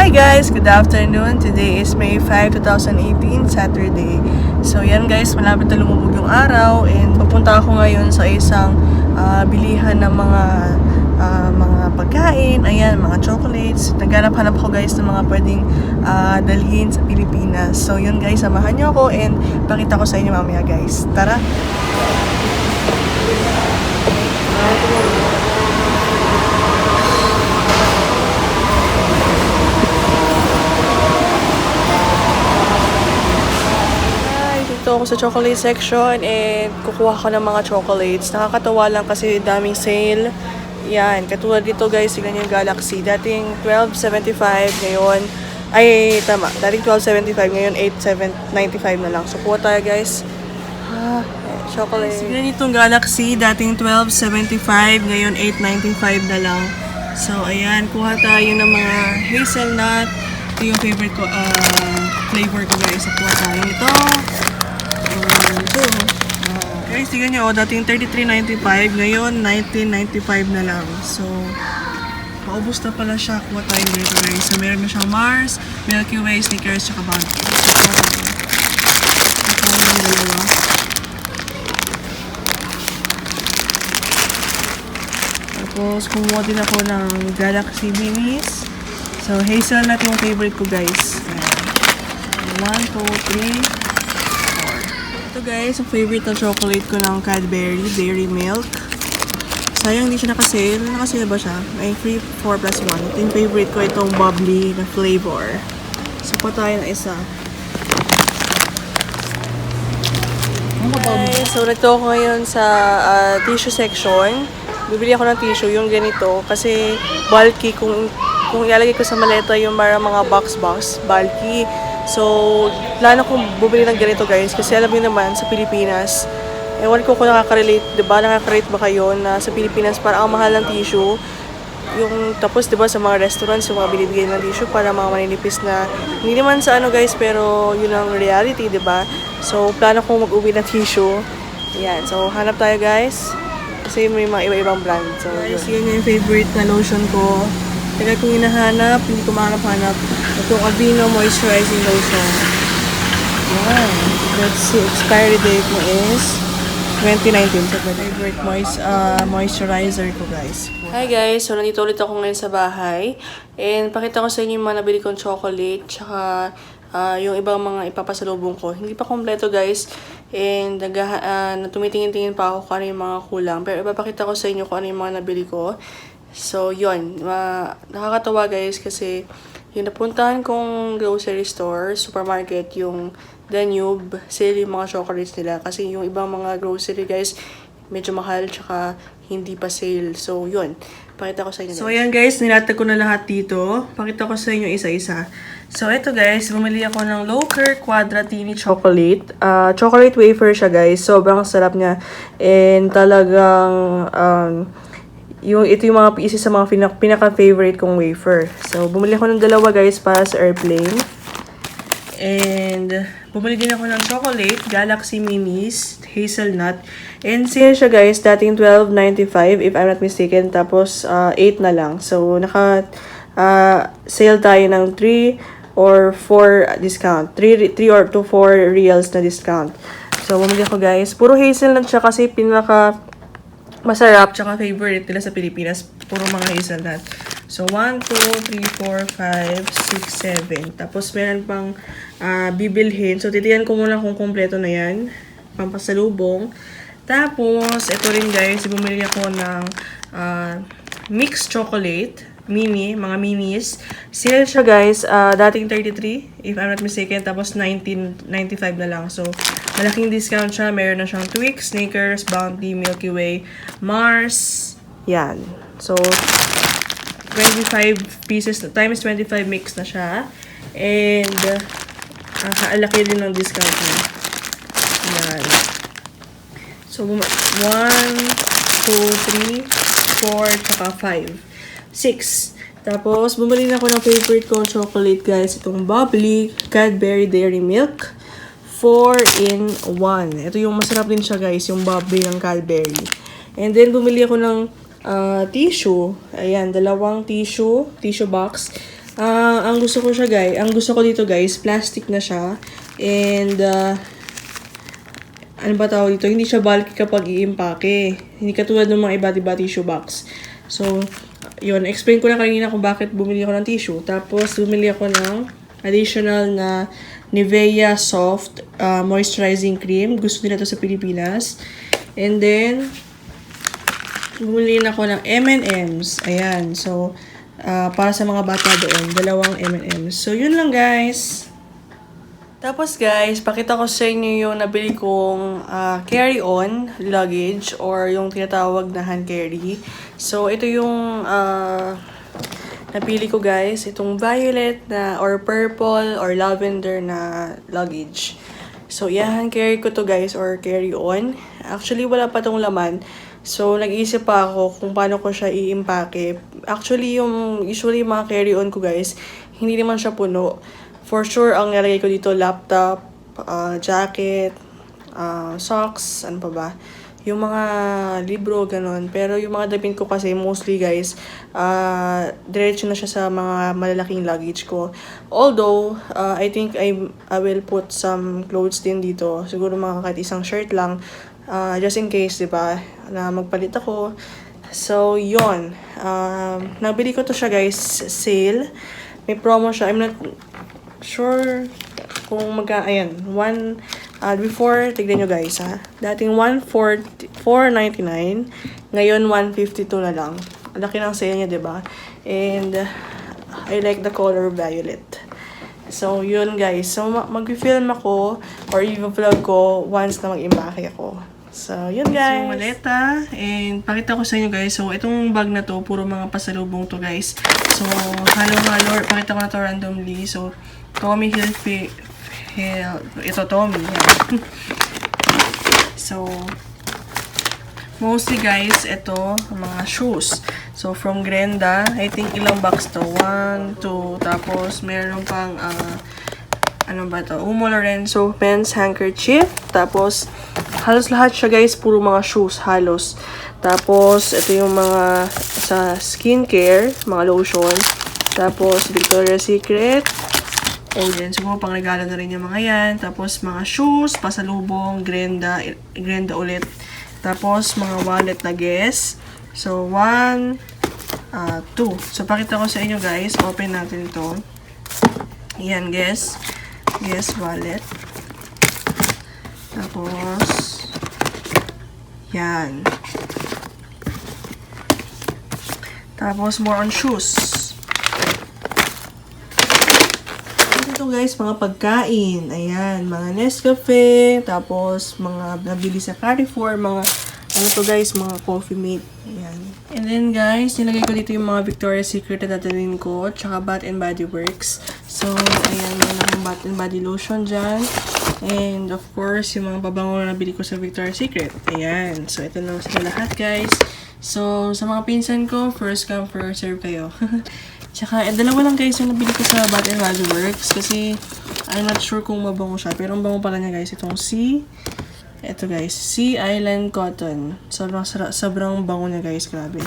Hi guys! Good afternoon. Today is May 5, 2018, Saturday. So yan guys, malapit na lumubog yung araw and pupunta ako ngayon sa isang bilihan ng mga pagkain, ayan, mga chocolates. Naghanap-hanap ako guys ng mga pwedeng dalhin sa Pilipinas. So yun guys, samahan niyo ako and pakita ko sa inyo mamaya guys. Tara! Dito ako sa chocolate section and kukuha ko ng mga chocolates. Nakakatawa lang kasi daming sale. Yan, katulad dito guys, tignan yung Galaxy. Dating $12.75 ngayon. Ay, tama. Dating $12.75 ngayon $8.95 na lang. So, kuha tayo guys. Chocolate. Tignan itong Galaxy. Dating $12.75 ngayon $8.95 na lang. So, ayan. Kuha tayo ng mga hazelnut. Ito yung favorite ko, flavor ko guys. So, kuha tayo nito. Guys, tignan nyo, dating $33.95, ngayon $19.95 na lang. So, paubos na pala siya. Kuha tayo dito guys. So, meron na siyang Mars, Milky Way, Snickers, tsaka Bounty. Tapos, kumuha din ako ng Galaxy Minis. So, hazelnut yung favorite ko guys. 1, 2, 3, ito guys, ang favorite na chocolate ko ng Cadbury, Dairy Milk. Sayang hindi siya nakasale. Nakasale ba siya? May free 4+1. Ito yung favorite ko, itong bubbly na flavor. So, pa tayo na isa. Okay, so nagto ako ngayon sa tissue section. Bibili ako ng tissue, yung ganito. Kasi bulky, kung ilalagay ko sa maleta yung mga box, bulky. So, plano kong bumili ng ganito guys kasi alam niyo naman sa Pilipinas, ewan ko kung nakaka-relate, diba? Nakaka-relate ba kayo na sa Pilipinas parang ang mahal ng tissue. Yung tapos diba sa mga restaurants, yung mga binibigyan ng tissue para mga maninipis na hindi naman sa ano guys, pero yun ang reality, diba? So, plano kong mag-uwi ng tissue. Ayan, so hanap tayo guys. Kasi may mga iba-ibang brand. So, guys, yun yung favorite na lotion ko. Tagal kong hinahanap, hindi ko mahanap-hanap. Itong Aveeno Moisturizing Lotion. Yan. Let's see, expiry date mo is 2019. So, favorite moisturizer ko, guys. Hi guys! So, nandito ulit ako ngayon sa bahay. And, pakita ko sa inyo yung mga nabili kong chocolate. Tsaka, yung ibang mga ipapasalubong ko. Hindi pa kompleto, guys. And, tumitingin-tingin pa ako kung ano yung mga kulang. Pero, ipapakita ko sa inyo kung ano yung mga nabili ko. So, yun. Nakakatawa guys kasi yung napuntahan kong grocery store, supermarket, yung Danube, sale yung mga chocolates nila. Kasi yung ibang mga grocery guys, medyo mahal, tsaka hindi pa sale. So, yun. Pakita ko sa inyo guys. So, ayan guys, nilatag ko na lahat dito. Pakita ko sa inyo isa-isa. So, ito guys, bumili ako ng Loker Quadratini Chocolate. Chocolate wafer siya guys. Sobrang sarap niya. And talagang, ito yung mga pieces sa mga pinaka-favorite kong wafer. So, bumili ako ng dalawa guys para sa airplane. And, bumili din ako ng chocolate, Galaxy Minis, hazelnut. And, sale siya guys, dating $12.95 if I'm not mistaken. Tapos, 8 na lang. So, sale tayo ng 3 or 4 discount. 3 or 4 reals na discount. So, bumili ako guys. Puro hazelnut siya kasi masarap, tsaka favorite nila sa Pilipinas, puro mga hazelnut. So, 1, 2, 3, 4, 5, 6, 7. Tapos, meron pang bibilhin. So, titiyan ko muna kung kompleto na yan. Pampasalubong. Tapos, ito rin guys, bumili ako ng mixed chocolate. Mga minis. Sale siya guys, dating $33, if I'm not mistaken, tapos $19.95 na lang. So, malaking discount siya. Meron na siyang Twix, Snickers, Bounty, Milky Way, Mars. Yan. So, 25 pieces, times 25 mix na siya. And, ang laki din ng discount niya. Yan. So, 1, 2, 3, 4, tsaka 5. 6. Tapos, bumili na ako ng favorite kong chocolate, guys. Itong bubbly Cadbury Dairy Milk. 4-in-1. Ito yung masarap din siya, guys. Yung bubbly ng Cadbury. And then, bumili ako ng tissue. Ayan, dalawang tissue box. Ang gusto ko siya guys, ang gusto ko dito guys, plastic na siya. And, ano ba tawag dito? Hindi siya bulky kapag i-impake. Hindi katulad ng mga iba't iba tissue box. So, yun. Explain ko na kanina kung bakit bumili ako ng tissue. Tapos, bumili ako ng additional na Nivea Soft Moisturizing Cream. Gusto nila to sa Pilipinas. And then, bumili na ako ng M&M's. Ayan. So, para sa mga bata doon, dalawang M&M's. So, yun lang guys. Tapos guys, pakita ko sa inyo yung nabili kong carry-on luggage or yung tinatawag na hand carry. So, ito yung napili ko guys. Itong violet na or purple or lavender na luggage. So, hand carry ko to guys or carry-on. Actually, wala pa tong laman. So, nag-iisip pa ako kung paano ko siya i-impake. Actually, usually mga carry-on ko guys, hindi naman siya puno. For sure, ang nilagay ko dito, laptop, jacket, socks, ano pa ba? Yung mga libro, ganun. Pero yung mga damit ko kasi, mostly guys, diretso na siya sa mga malalaking luggage ko. Although, I think I will put some clothes din dito. Siguro mga kahit isang shirt lang. Just in case, diba, na magpalit ako. So, yun. Nabili ko to siya guys, sale. May promo siya. I'm not sure kung ayan, before, tignan nyo guys ha. Dating 499, ngayon 152 na lang. Laki ng sale niya, diba? And, I like the color violet. So, yun guys. So, mag-film ako or i-vlog ko once na mag-impake ako. So, yun guys. So, maleta. And, pakita ko sa inyo guys. So, itong bag na to, puro mga pasalubong to guys. So, halo-halo. Pakita ko na to randomly. So, Tommy Hilfiger. Ito, Tommy. Yeah. So, mostly guys, ito, mga shoes. So, from Grenda. I think ilang box to? 1, 2, tapos meron pang, ano ba to? Umo Lorenzo men's handkerchief. Tapos, halos lahat siya guys, puro mga shoes, halos. Tapos, ito yung mga sa skincare, mga lotion. Tapos, Victoria's Secret. And then, siguro pang regalo na rin yung mga yan. Tapos, mga shoes, pasalubong, Grenda ulit. Tapos, mga wallet na Guess. So, 1, 2. So, pakita ko sa inyo guys. Open natin ito. Yan, Guess wallet. Tapos, yan. Tapos, more on shoes. Ito guys, mga pagkain. Ayan, mga Nescafe. Tapos, mga nabili sa Carrefour. Mga, ano to guys, mga Coffee Mate. Ayan. And then guys, nilagay ko dito yung mga Victoria's Secret na dadalhin ko. Tsaka Bath and Body Works. So, ayan, meron akong Bath and Body Lotion dyan. And of course, yung mga pabango na nabili ko sa Victoria's Secret. Ayan. So, ito na sila lahat guys. So, sa mga pinsan ko, first come, first serve kayo. Tsaka, dalawa lang guys yung nabili ko sa Bath and Body Works. Kasi, I'm not sure kung mabango siya. Pero ang bango pala niya guys. Itong ito guys. Sea Island Cotton. Sobrang bango niya guys. Grabe.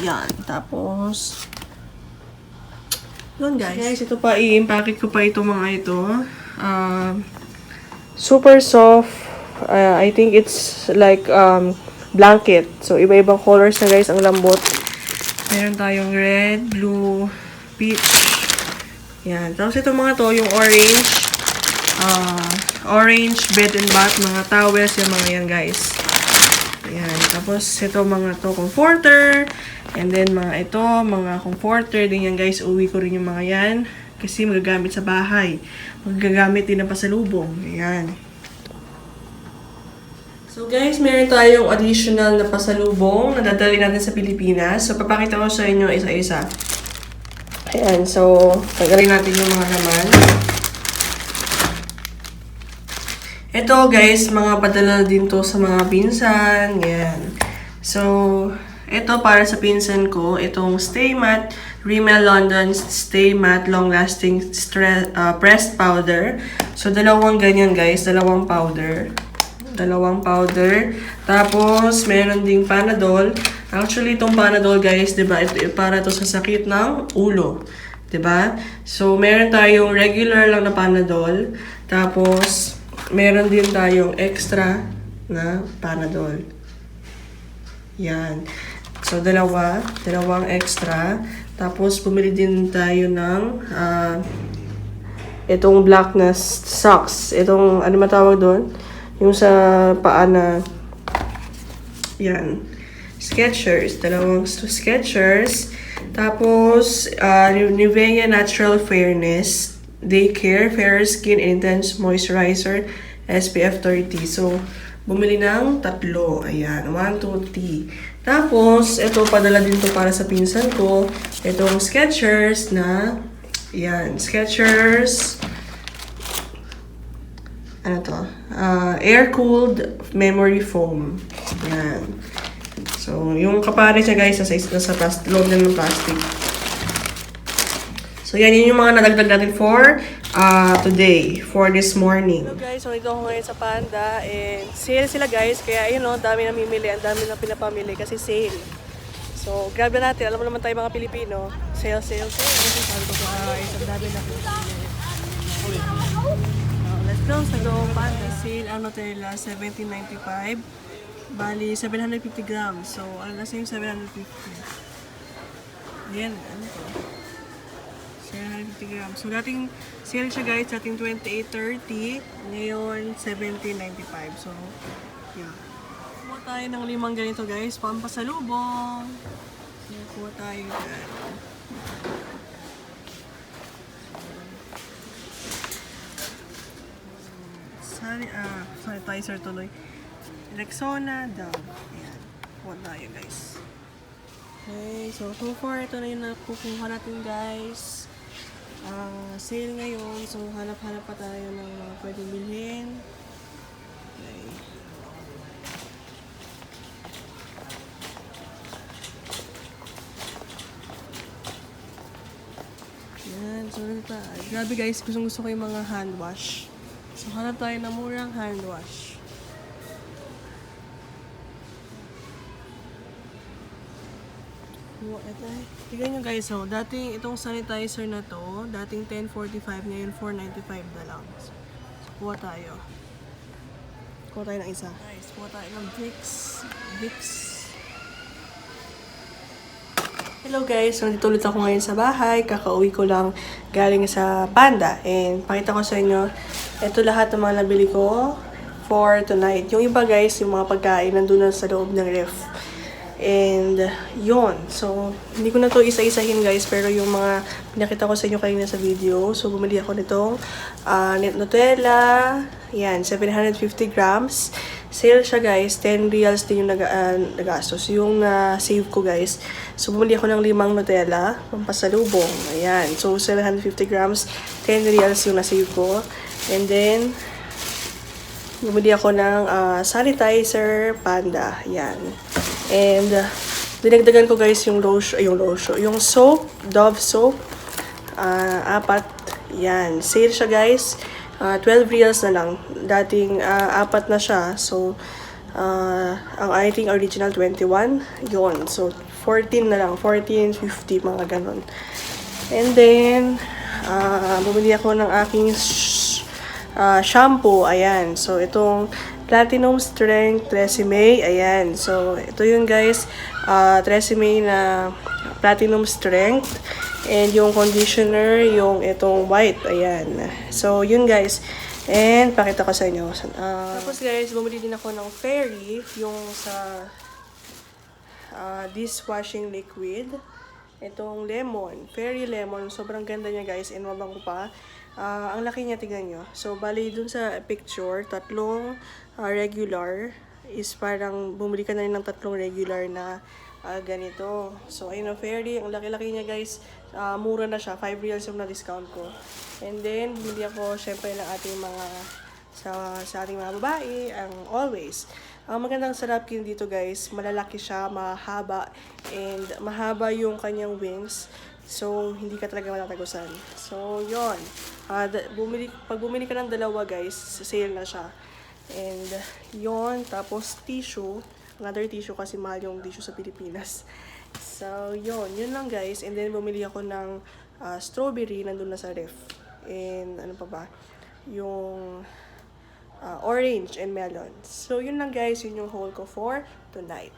Yan. Tapos, yun guys. Ito pa, i-impake ko pa ito mga ito. Super soft. I think it's like blanket. So, iba-ibang colors na guys. Ang lambot. Meron tayong red, blue, peach. Yan. Tapos ito mga to, yung orange bed and bath, mga towels, yung mga yan guys. Yan. Tapos ito mga to, comforter. And then mga ito, mga comforter din yan guys. Uwi ko rin yung mga yan. Kasi magagamit sa bahay. Magagamit din ng pasalubong. Ayan. So guys, meron tayong additional na pasalubong na dadalhin natin sa Pilipinas. So papakita ko sa inyo isa-isa. Ayan, so tagalin natin yung mga laman. Ito guys, mga padala din to sa mga pinsan. Ayan. So, ito para sa pinsan ko, itong Stay Matte Rimmel London Stay Matte Long Lasting Pressed Powder. So, dalawang ganyan guys, dalawang powder. Tapos, meron ding Panadol. Actually, itong Panadol, guys, diba, ito para to sa sakit ng ulo. 'Diba? So, meron tayong regular lang na Panadol. Tapos, meron din tayong extra na Panadol. Yan. So, dalawang extra. Tapos, bumili din tayo ng itong black na socks. Itong, ano matawag doon? Yung sa paa na, yan. Skechers. Dalawang Skechers. Tapos, Nivea Natural Fairness Day Care, Fairer Skin, Intense Moisturizer, SPF 30. So, bumili ng tatlo. Ayan, 1, 2, 3. Tapos, ito, padala din to para sa pinsan ko. Itong Skechers na, ayan, Skechers, ano to? Air-cooled memory foam. Ayan. So, yung kapares niya guys, nasa loob na ng plastic. So, yan yung mga nadagdag natin for today, for this morning. Hello guys, so ito ako ngayon sa Panda. And sale sila guys, kaya ayun o, dami namimili, ang dami na pinapamili kasi sale. So, grab na natin. Alam mo naman tayo mga Pilipino, sale. Kasi sabi ko guys, ang dami na pinapamili. Let's go sa Panda. Sale ang Nutella, $17.95. Bali, 750 grams. So, ano na yung 750? Yan, ano to? 750 grams. So, dating sale siya guys, dating 28.30. Ngayon, 17.95. So, yeah. Kuha tayo ng 5 ganito guys. Pampasalubong. So, kuha tayo dyan. Sanitizer tuloy. Rexona, Dove. Ayan. Kuha tayo guys. Okay, so far ito na yung nakukuha natin guys. Sale ngayon. So hanap-hanap pa tayo ng mga pwedeng bilhin. Okay. Ayan, so grabe guys, gusto ko yung mga hand wash. So hanap tayo ng murang hand wash. Tignan nyo guys, so, dating itong sanitizer na to, dating $10.45, ngayon $4.95 na lang. So, kuha tayo. Kuha tayo ng isa. Guys, kuha tayo ng Vicks. Hello guys, so nandito ulit ako ngayon sa bahay. Kakauwi ko lang galing sa Panda. And pakita ko sa inyo, ito lahat ng mga nabili ko for tonight. Yung iba guys, yung mga pagkain nandun na sa loob ng ref. And, yun. So, hindi ko na to isa-isahin guys, pero yung mga pinakita ko sa inyo kanina sa video. So, bumili ako nitong Nutella. Yan, 750 grams. Sale siya guys, 10 reals din yung nagastos. Yung save ko guys. So, bumili ako ng 5 Nutella, pampasalubong. Ayan. So, 750 grams, 10 reals yung na-save ko. And then, bumili ako ng sanitizer, Panda. Yan. And, dinagdagan ko guys yung yung soap, Dove soap. 4. Yan. Sale siya guys. 12 reals na lang. Dating 4 na siya. So, ang I think original 21. Yun. So, 14 na lang. 14, 50, mga ganon. And then, bumili ako ng aking shampoo. Ayan. So, itong Platinum Strength Tresemme. Ayan. So, ito yun guys. Tresemme na Platinum Strength. And yung conditioner, yung itong white. Ayan. So, yun guys. And, pakita ko sa inyo. Tapos guys, bumili din ako ng Fairy. Yung sa dishwashing liquid. Itong lemon. Fairy lemon. Sobrang ganda niya guys. And mabango pa. Ang laki niya, tignan nyo. So, bali dun sa picture, 3 regular is parang bumili ka na rin ng 3 regular na ganito. So, ayun ang Fairy. Ang laki-laki niya guys. Mura na siya. 5 reals yung na-discount ko. And then, bili ako syempre ng ating mga sa ating mga babae. Ang Always. Ang magandang sa napkin dito guys, malalaki siya, mahaba. And mahaba yung kanyang wings. So, hindi ka talaga matatagusan. So, yun. Pag bumili ka ng 2 guys, sale na siya. And, yun. Tapos, tissue. Another tissue kasi mahal yung tissue sa Pilipinas. So, yun. Yun lang guys. And then, bumili ako ng strawberry nandun na sa ref. And ano pa ba? Yung orange and melon. So, yun lang guys. Yun yung haul ko for tonight.